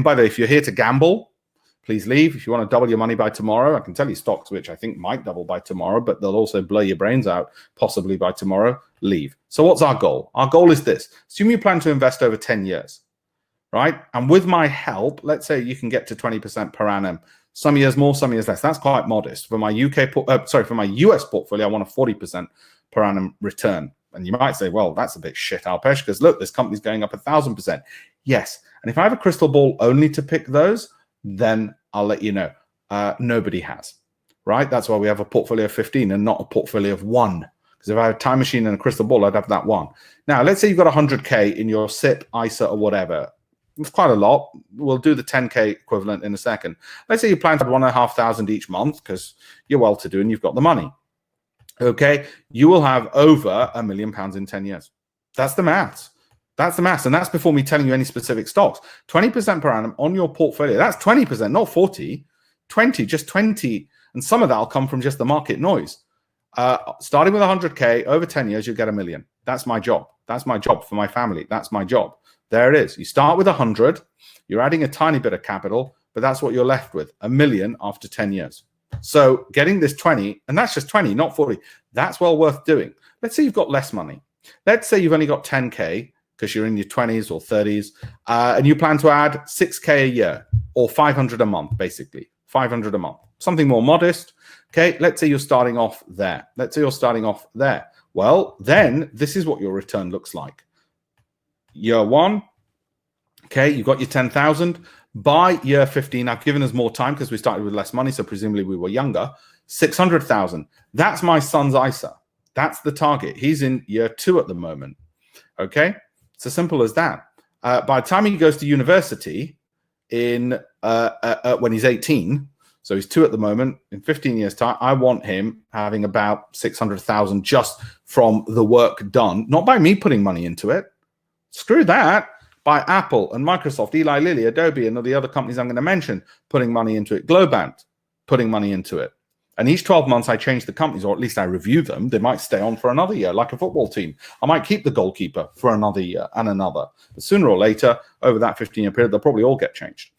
by the way, if you're here to gamble, please leave. If you want to double your money by tomorrow, I can tell you stocks which I think might double by tomorrow, but they'll also blow your brains out possibly by tomorrow. Leave. So what's our goal? Our goal is this. Assume you plan to invest over 10 years, right? And with my help, let's say you can get to 20% per annum. Some years more, some years less. That's quite modest. For my for my US portfolio, I want a 40% per annum return. And you might say, well, that's a bit shit, Alpesh, because look, this company's going up 1,000%. Yes. And if I have a crystal ball only to pick those, then I'll let you know. Nobody has, right? That's why we have a portfolio of 15 and not a portfolio of 1. Because if I had a time machine and a crystal ball, I'd have that 1. Now, let's say you've got 100K in your SIP, ISA, or whatever. It's quite a lot. We'll do the 10K equivalent in a second. Let's say you plan to have 1,500 each month because you're well-to-do and you've got the money. Okay, you will have over £1 million in 10 years. That's the maths. That's the maths. And that's before me telling you any specific stocks. 20% per annum on your portfolio. That's 20%, not 40. 20, just 20. And some of that will come from just the market noise. Starting with 100K, over 10 years, you'll get $1 million. That's my job. That's my job for my family. That's my job. There it is. You start with 100. You're adding a tiny bit of capital, but that's what you're left with, $1 million after 10 years. So getting this 20, and that's just 20, not 40, that's well worth doing. Let's say you've got less money. Let's say you've only got 10K because you're in your 20s or 30s, and you plan to add 6K a year or 500 a month, basically, 500 a month, something more modest. Okay, let's say you're starting off there. Well, then this is what your return looks like. Year 1, okay, you've got your 10,000. By year 15, I've given us more time because we started with less money, so presumably we were younger. 600,000. That's my son's ISA. That's the target. He's in year 2 at the moment. Okay, it's as simple as that. By the time he goes to university when he's 18, so he's 2 at the moment, in 15 years' time, I want him having about 600,000 just from the work done, not by me putting money into it. Screw that. By Apple and Microsoft, Eli Lilly, Adobe, and all the other companies I'm going to mention, putting money into it. Globant, putting money into it. And each 12 months, I change the companies, or at least I review them. They might stay on for another year, like a football team. I might keep the goalkeeper for another year and another. But sooner or later, over that 15-year period, they'll probably all get changed.